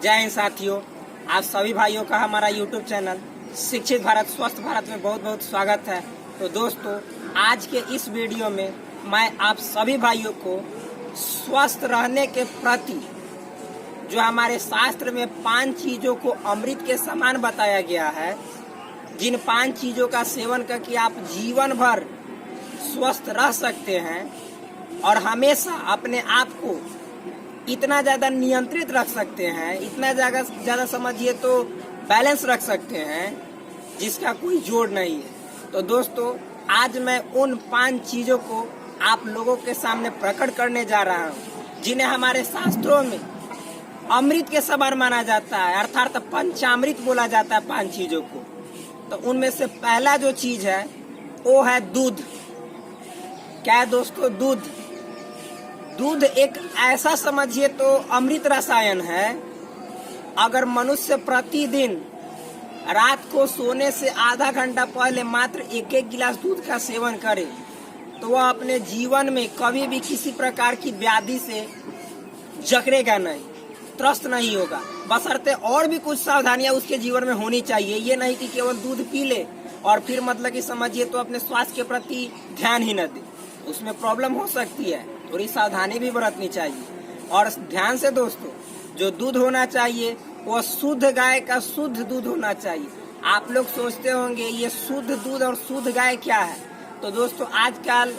जय हिंद साथियों, आप सभी भाइयों का हमारा YouTube चैनल शिक्षित भारत स्वस्थ भारत में बहुत बहुत स्वागत है। तो दोस्तों, आज के इस वीडियो में मैं आप सभी भाइयों को स्वस्थ रहने के प्रति जो हमारे शास्त्र में 5 चीजों को अमृत के समान बताया गया है, जिन 5 चीजों का सेवन करके आप जीवन भर स्वस्थ रह सकते हैं और हमेशा अपने आप को इतना ज्यादा नियंत्रित रख सकते हैं, इतना ज्यादा समझिए तो बैलेंस रख सकते हैं जिसका कोई जोड़ नहीं है। तो दोस्तों, आज मैं उन 5 चीजों को आप लोगों के सामने प्रकट करने जा रहा हूँ, जिन्हें हमारे शास्त्रों में अमृत के समान माना जाता है, अर्थात पंचामृत बोला जाता है 5 चीजों को। तो उनमें से पहला जो चीज है वो है दूध। क्या है दोस्तों? दूध। दूध एक ऐसा समझिए तो अमृत रसायन है। अगर मनुष्य प्रतिदिन रात को सोने से आधा घंटा पहले मात्र 1-1 गिलास दूध का सेवन करे तो वह अपने जीवन में कभी भी किसी प्रकार की व्याधि से जकड़ेगा नहीं, त्रस्त नहीं होगा। बशर्ते और भी कुछ सावधानियां उसके जीवन में होनी चाहिए। ये नहीं कि केवल दूध पी ले और फिर मतलब कि समझिए तो अपने स्वास्थ्य के प्रति ध्यान ही न दे, उसमें प्रॉब्लम हो सकती है। थोड़ी सावधानी भी बरतनी चाहिए। और ध्यान से दोस्तों, जो दूध होना चाहिए वो शुद्ध गाय का शुद्ध दूध होना चाहिए। आप लोग सोचते होंगे ये शुद्ध दूध और शुद्ध गाय क्या है? तो दोस्तों, आजकल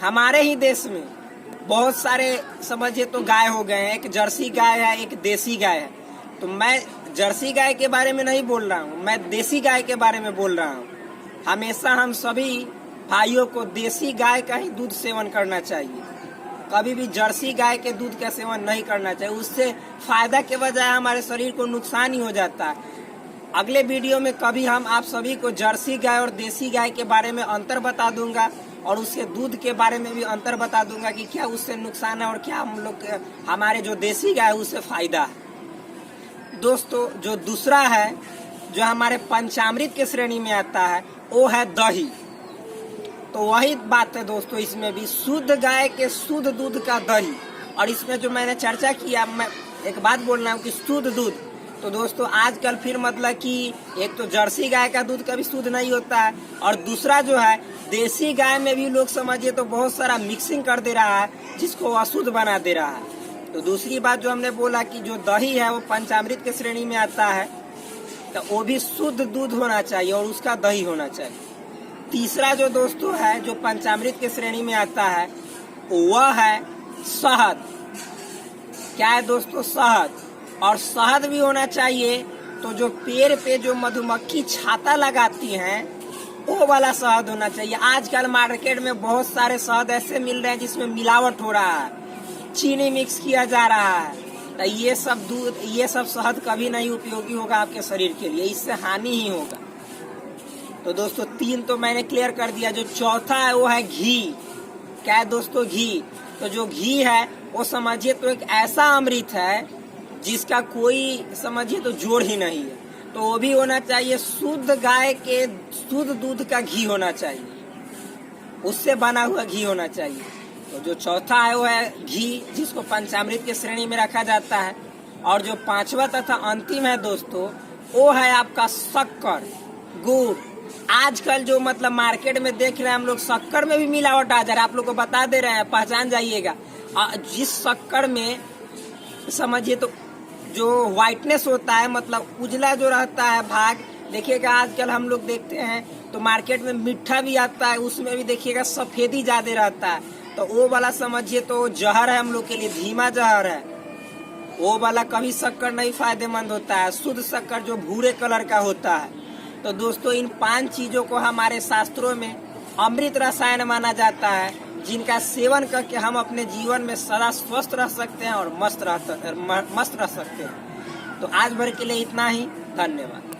हमारे ही देश में बहुत सारे समझिए तो गाय हो गए हैं। एक जर्सी गाय है, एक देसी गाय है। तो मैं जर्सी गाय के बारे में नहीं बोल रहा हूँ, मैं देसी गाय के बारे में बोल रहा हूँ। हमेशा हम सभी भाइयों को देसी गाय का ही दूध सेवन करना चाहिए। कभी भी जर्सी गाय के दूध का सेवन नहीं करना चाहिए। उससे फायदा के बजाय हमारे शरीर को नुकसान ही हो जाता है। अगले वीडियो में कभी हम आप सभी को जर्सी गाय और देसी गाय के बारे में अंतर बता दूंगा और उसके दूध के बारे में भी अंतर बता दूंगा कि क्या उससे नुकसान है और क्या हम लोग हमारे जो देसी गाय है उससे फायदा है। दोस्तों, जो दूसरा है जो हमारे पंचामृत के श्रेणी में आता है वो है दही। तो वही बात है दोस्तों, इसमें भी शुद्ध गाय के शुद्ध दूध का दही। और इसमें जो मैंने चर्चा किया, मैं एक बात बोल रहा हूँ कि शुद्ध दूध। तो दोस्तों, आजकल फिर मतलब कि एक तो जर्सी गाय का दूध कभी शुद्ध नहीं होता है और दूसरा जो है देसी गाय में भी लोग समझिए तो बहुत सारा मिक्सिंग कर दे रहा है जिसको अशुद्ध बना दे रहा है। तो दूसरी बात जो हमने बोला कि जो दही है वो पंचामृत के श्रेणी में आता है, तो वो भी शुद्ध दूध होना चाहिए और उसका दही होना चाहिए। तीसरा जो दोस्तों है जो पंचामृत के श्रेणी में आता है वह है शहद। क्या है दोस्तों? शहद। और शहद भी होना चाहिए तो जो पेड़ पे जो मधुमक्खी छाता लगाती हैं वो वाला शहद होना चाहिए। आजकल मार्केट में बहुत सारे शहद ऐसे मिल रहे हैं जिसमें मिलावट हो रहा है, चीनी मिक्स किया जा रहा है। तो ये सब शहद कभी नहीं उपयोगी होगा आपके शरीर के लिए, इससे हानि ही होगा। तो दोस्तों, 3 तो मैंने क्लियर कर दिया। जो चौथा है वो है घी। क्या है दोस्तों? घी। तो जो घी है वो समझिए तो एक ऐसा अमृत है जिसका कोई समझिए तो जोड़ ही नहीं है। तो वो भी होना चाहिए शुद्ध गाय के शुद्ध दूध का घी होना चाहिए, उससे बना हुआ घी होना चाहिए। तो जो चौथा है वो है घी, जिसको पंचामृत के श्रेणी में रखा जाता है। और जो 5वां तथा अंतिम है दोस्तों वो है आपका शक्कर, गुड़। आजकल जो मतलब मार्केट में देख रहे हैं हम लोग, शक्कर में भी मिलावट आ जा रहा है। आप लोग को बता दे रहे हैं, पहचान जाइएगा। जिस शक्कर में समझिए तो जो व्हाइटनेस होता है, मतलब उजला जो रहता है भाग, देखिएगा आजकल हम लोग देखते हैं तो मार्केट में मीठा भी आता है, उसमें भी देखिएगा सफेदी ज्यादा रहता है। तो वो वाला समझिए तो जहर है हम लोग के लिए, धीमा जहर है। वो वाला कभी शक्कर नहीं फायदेमंद होता है। शुद्ध शक्कर जो भूरे कलर का होता है। तो दोस्तों, इन 5 चीजों को हमारे शास्त्रों में अमृत रसायन माना जाता है, जिनका सेवन करके हम अपने जीवन में सदा स्वस्थ रह सकते हैं और मस्त रह सकते हैं। तो आज भर के लिए इतना ही। धन्यवाद।